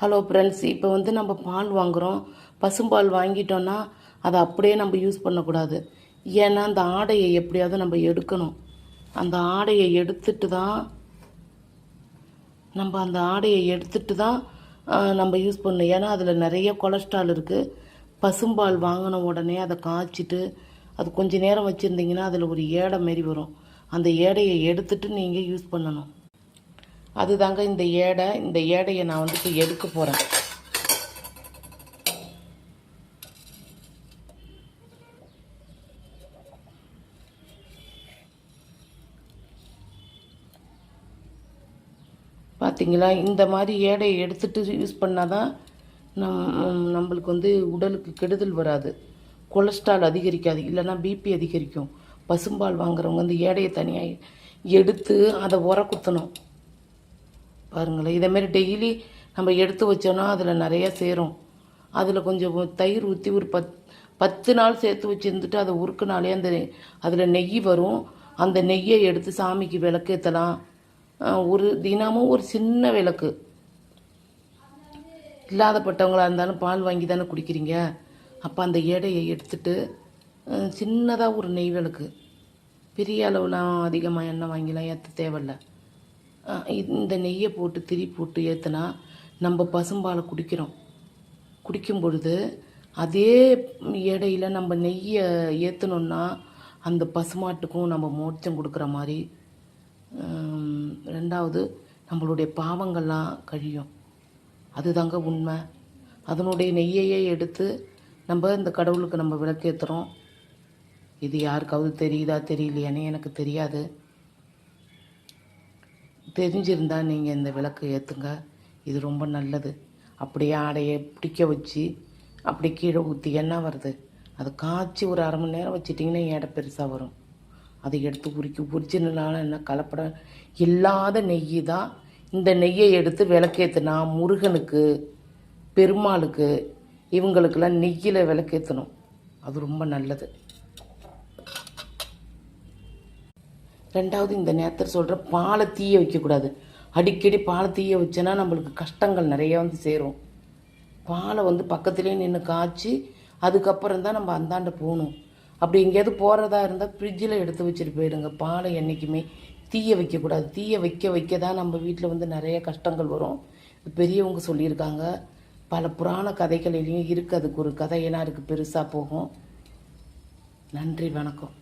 Hello friends, இப்போ நம்ம பால் வாங்குகிறோம். பசும்பால் வாங்கிட்டோன்னா அதை அப்படியே நம்ம யூஸ் பண்ணக்கூடாது. ஏன்னா அந்த ஆடையை எப்படியாவது நம்ம எடுக்கணும். அந்த ஆடையை எடுத்துட்டு தான் நம்ம யூஸ் பண்ணணும். ஏன்னா அதில் நிறைய கொலஸ்ட்ரால் இருக்குது. பசும்பால் வாங்கின உடனே அதை காய்ச்சிட்டு அது கொஞ்சம் நேரம் வச்சுருந்தீங்கன்னா அதில் ஒரு ஏடை மாரி வரும். அந்த ஏடையை எடுத்துட்டு நீங்கள் யூஸ் பண்ணணும். அதுதாங்க இந்த ஏடையை நான் இப்போ எடுக்க போகிறேன். பார்த்தீங்களா, இந்த மாதிரி ஏடையை எடுத்துட்டு யூஸ் பண்ணால் தான் நம்மளுக்கு உடலுக்கு கெடுதல் வராது, கொலஸ்ட்ரால் அதிகரிக்காது, இல்லைன்னா பிபி அதிகரிக்கும். பசும்பால் வாங்குறவங்க ஏடையை தனியாக எடுத்து அதை உர குத்தணும். பாருங்களேன், இதேமாரி டெய்லி நம்ம எடுத்து வச்சோன்னா அதில் நிறையா சேரும். அதில் கொஞ்சம் தயிர் ஊற்றி ஒரு 10 நாள் சேர்த்து வச்சுருந்துட்டு அதை உருக்குனாலே அதில் நெய் வரும். அந்த நெய்யை எடுத்து சாமிக்கு விளக்கேற்றலாம். ஒரு தினமும் ஒரு சின்ன விளக்கு. இல்லாதப்பட்டவங்களாக இருந்தாலும் பால் வாங்கி தானே குடிக்கிறீங்க. அப்போ அந்த எடையை எடுத்துட்டு சின்னதாக ஒரு நெய் விளக்கு, பெரிய அளவுலாம் அதிகமாக எண்ணெய் வாங்கிலாம் ஏற்ற தேவையில்லை. இந்த நெய்யை போட்டு திரி போட்டு ஏற்றுனா நம்ம பசும்பாலை குடிக்கும் பொழுது அதே எடையில் நம்ம நெய்யை ஏற்றணுன்னா அந்த பசுமாட்டுக்கும் நம்ம மோட்சம் கொடுக்குற மாதிரி. ரெண்டாவது, நம்மளுடைய பாவங்கள்லாம் கழியும். அதுதாங்க உண்மை. அதனுடைய நெய்யையே எடுத்து நம்ம இந்த கடவுளுக்கு நம்ம விளக்கேற்றுறோம். இது யாருக்காவது தெரியுதா தெரியலையானே எனக்கு தெரியாது. தெரிஞ்சிருந்தா நீங்கள் இந்த விளக்கு ஏற்றுங்க. இது ரொம்ப நல்லது. அப்படியே ஆடையை பிடிக்க வச்சு அப்படி கீழே ஊற்றி எண்ணெய் வருது, அதை காய்ச்சி ஒரு அரை மணி நேரம் வச்சிட்டிங்கன்னா எடை பெருசாக வரும். அதை எடுத்து ஒரிஜினலான எண்ணெய் கலப்படம் இல்லாத நெய் தான். இந்த நெய்யை எடுத்து விளக்கேற்றுனா முருகனுக்கு, பெருமாளுக்கு, இவங்களுக்கெல்லாம் நெய்யில் விளக்கேற்றணும். அது ரொம்ப நல்லது. ரெண்டாவது, இந்த நேரத்தில் சொல்கிற பாலை தீய வைக்கக்கூடாது. அடிக்கடி பாலை தீய வச்சோன்னா நம்மளுக்கு கஷ்டங்கள் நிறைய சேரும். பாலை பக்கத்துலேயே நின்று காய்ச்சி அதுக்கப்புறம் தான் நம்ம அந்தாண்ட போகணும். அப்படி எங்கேயாவது போகிறதா இருந்தால் ஃப்ரிட்ஜில் எடுத்து வச்சுட்டு போயிடுங்க. பாலை என்றைக்குமே தீய வைக்கக்கூடாது. தீய வைக்க தான் நம்ம வீட்டில் நிறைய கஷ்டங்கள் வரும். பெரியவங்க சொல்லியிருக்காங்க. பல புராண கதைகளிலையும் இருக்குது. அதுக்கு ஒரு கதையெல்லாம் இருக்குது, பெருசாக போகும். நன்றி, வணக்கம்.